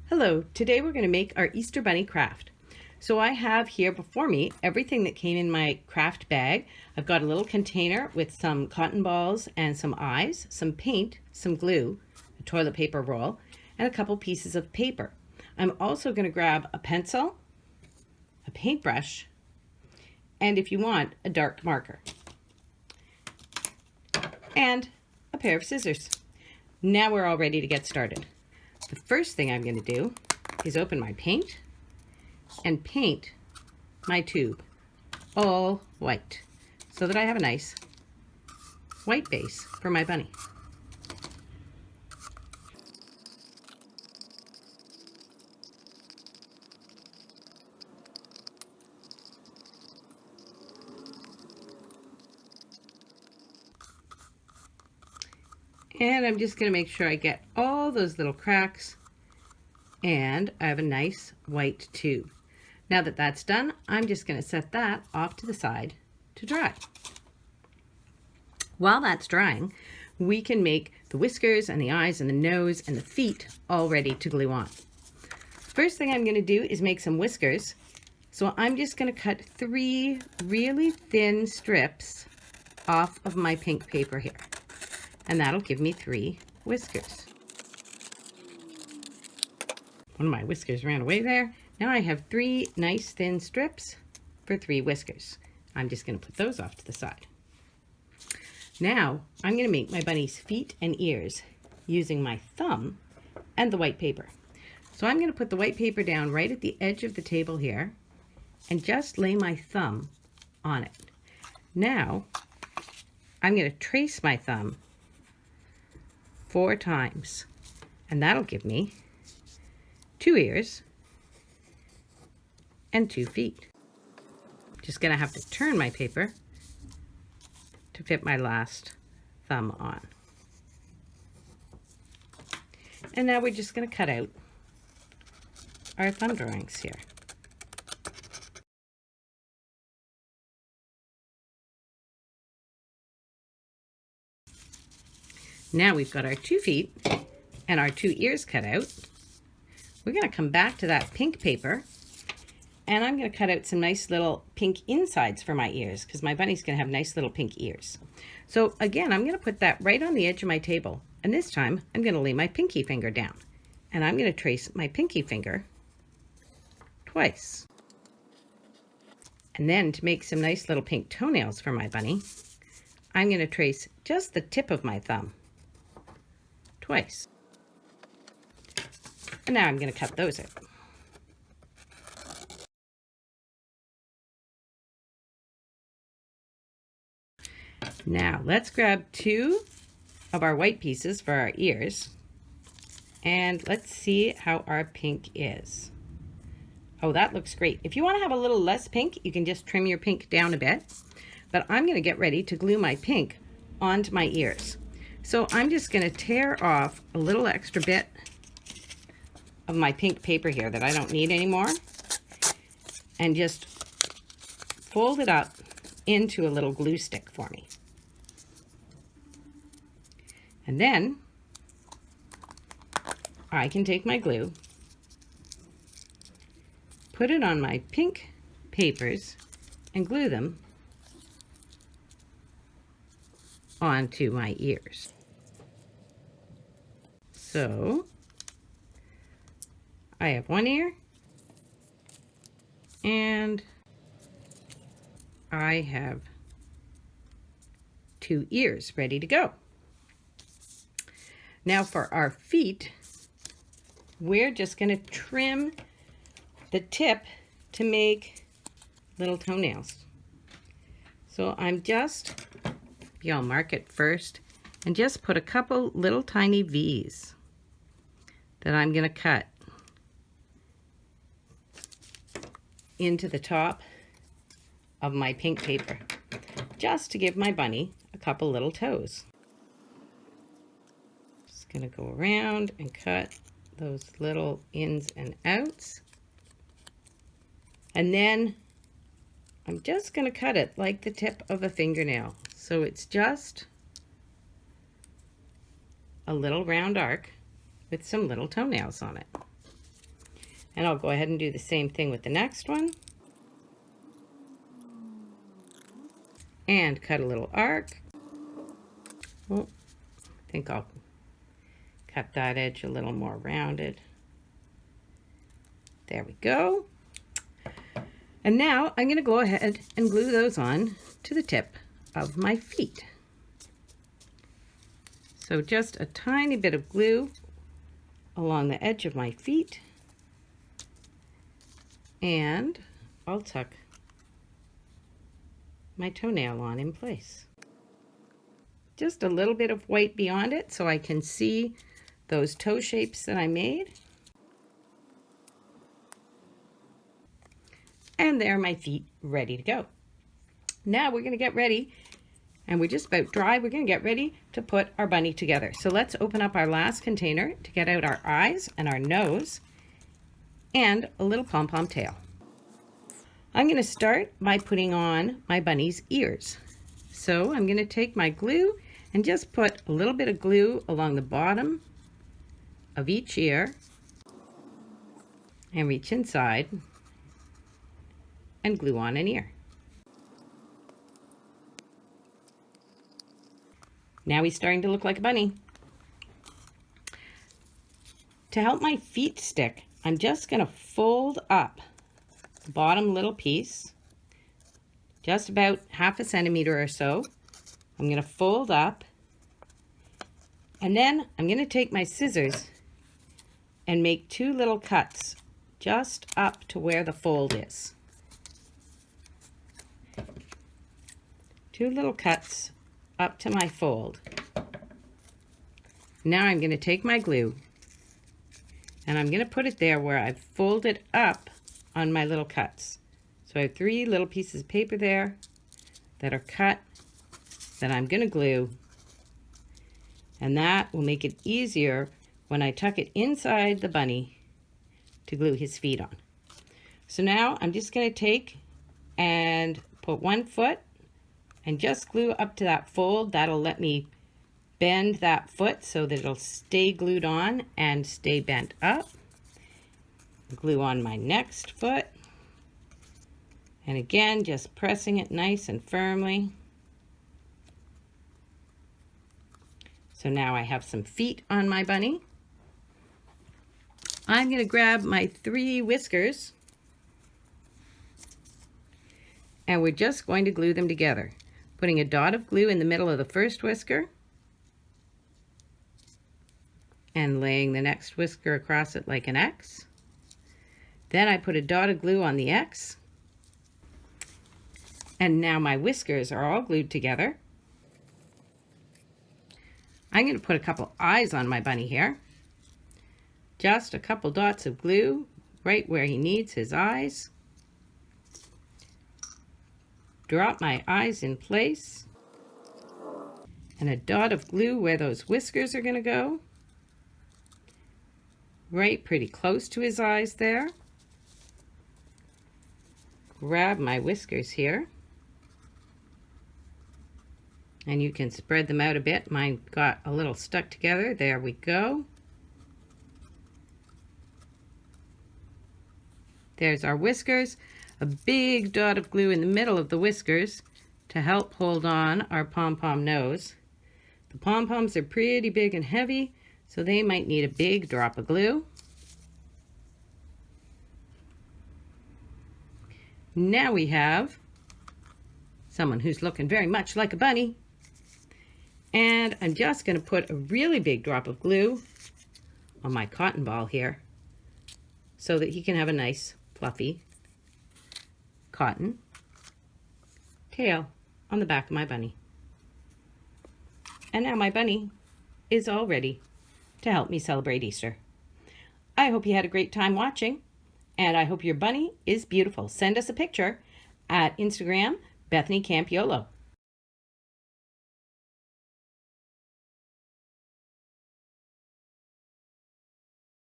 Hello, today we're going to make our Easter Bunny craft. So I have here before me everything that came in my craft bag. I've got a little container with some cotton balls and some eyes, some paint, some glue, a toilet paper roll, and a couple pieces of paper. I'm also going to grab a pencil, a paintbrush, and if you want, a dark marker, and a pair of scissors. Now we're all ready to get started. The first thing I'm going to do is open my paint and paint my tube all white so that I have a nice white base for my bunny. And I'm just going to make sure I get all those little cracks and I have a nice white tube. Now that that's done, I'm just going to set that off to the side to dry. While that's drying, we can make the whiskers and the eyes and the nose and the feet all ready to glue on. First thing I'm going to do is make some whiskers. So I'm just going to cut 3 really thin strips off of my pink paper here. And that'll give me 3 whiskers. One of my whiskers ran away there. Now I have 3 nice thin strips for 3 whiskers. I'm just going to put those off to the side. Now I'm going to make my bunny's feet and ears using my thumb and the white paper. So I'm going to put the white paper down right at the edge of the table here and just lay my thumb on it. Now I'm going to trace my thumb 4 times, and that'll give me 2 ears and 2 feet. Just gonna have to turn my paper to fit my last thumb on. And now we're just gonna cut out our thumb drawings here. Now we've got our 2 feet and our 2 ears cut out. We're going to come back to that pink paper and I'm going to cut out some nice little pink insides for my ears because my bunny's going to have nice little pink ears. So again, I'm going to put that right on the edge of my table, and this time I'm going to lay my pinky finger down and I'm going to trace my pinky finger twice. And then to make some nice little pink toenails for my bunny, I'm going to trace just the tip of my thumb twice. And now I'm going to cut those out. Now let's grab 2 of our white pieces for our ears and let's see how our pink is. Oh, that looks great. If you want to have a little less pink, you can just trim your pink down a bit. But I'm going to get ready to glue my pink onto my ears. So I'm just going to tear off a little extra bit of my pink paper here that I don't need anymore and just fold it up into a little glue stick for me. And then I can take my glue, put it on my pink papers and glue them onto my ears. So I have 1 ear and I have 2 ears ready to go. Now for our feet, we're just going to trim the tip to make little toenails. So I'll mark it first and just put a couple little tiny V's that I'm going to cut into the top of my pink paper just to give my bunny a couple little toes. Just going to go around and cut those little ins and outs, and then I'm just going to cut it like the tip of a fingernail, so it's just a little round arc with some little toenails on it. And I'll go ahead and do the same thing with the next one. And cut a little arc. Well, I think I'll cut that edge a little more rounded. There we go. And now I'm going to go ahead and glue those on to the tip of my feet. So just a tiny bit of glue along the edge of my feet. And I'll tuck my toenail on in place. Just a little bit of white beyond it so I can see those toe shapes that I made. And there are my feet ready to go. Now we're going to get ready, and we're just about dry. We're going to get ready to put our bunny together. So let's open up our last container to get out our eyes and our nose and a little pom-pom tail. I'm going to start by putting on my bunny's ears. So I'm going to take my glue and just put a little bit of glue along the bottom of each ear and reach inside and glue on an ear. Now he's starting to look like a bunny. To help my feet stick, I'm just going to fold up the bottom little piece, just about 1/2 centimeter or so. I'm going to fold up, and then I'm going to take my scissors and make 2 little cuts just up to where the fold is. 2 little cuts up to my fold. Now I'm going to take my glue and I'm going to put it there where I've folded up on my little cuts. So I have 3 little pieces of paper there that are cut that I'm going to glue, and that will make it easier when I tuck it inside the bunny to glue his feet on. So now I'm just going to take and put 1 foot and just glue up to that fold. That'll let me bend that foot so that it'll stay glued on and stay bent up. Glue on my next foot. And again, just pressing it nice and firmly. So now I have some feet on my bunny. I'm going to grab my 3 whiskers and we're just going to glue them together. Putting a dot of glue in the middle of the first whisker and laying the next whisker across it like an X. Then I put a dot of glue on the X. And now my whiskers are all glued together. I'm going to put a couple eyes on my bunny here. Just a couple dots of glue right where he needs his eyes. Drop my eyes in place. And a dot of glue where those whiskers are going to go. Right pretty close to his eyes there. Grab my whiskers here. And you can spread them out a bit. Mine got a little stuck together. There we go. There's our whiskers. A big dot of glue in the middle of the whiskers to help hold on our pom-pom nose. The pom-poms are pretty big and heavy, so they might need a big drop of glue. Now we have someone who's looking very much like a bunny. And I'm just going to put a really big drop of glue on my cotton ball here so that he can have a nice fluffy cotton tail on the back of my bunny. And now my bunny is all ready to help me celebrate Easter. I hope you had a great time watching, and I hope your bunny is beautiful. Send us a picture at Instagram, Bethany Campiolo.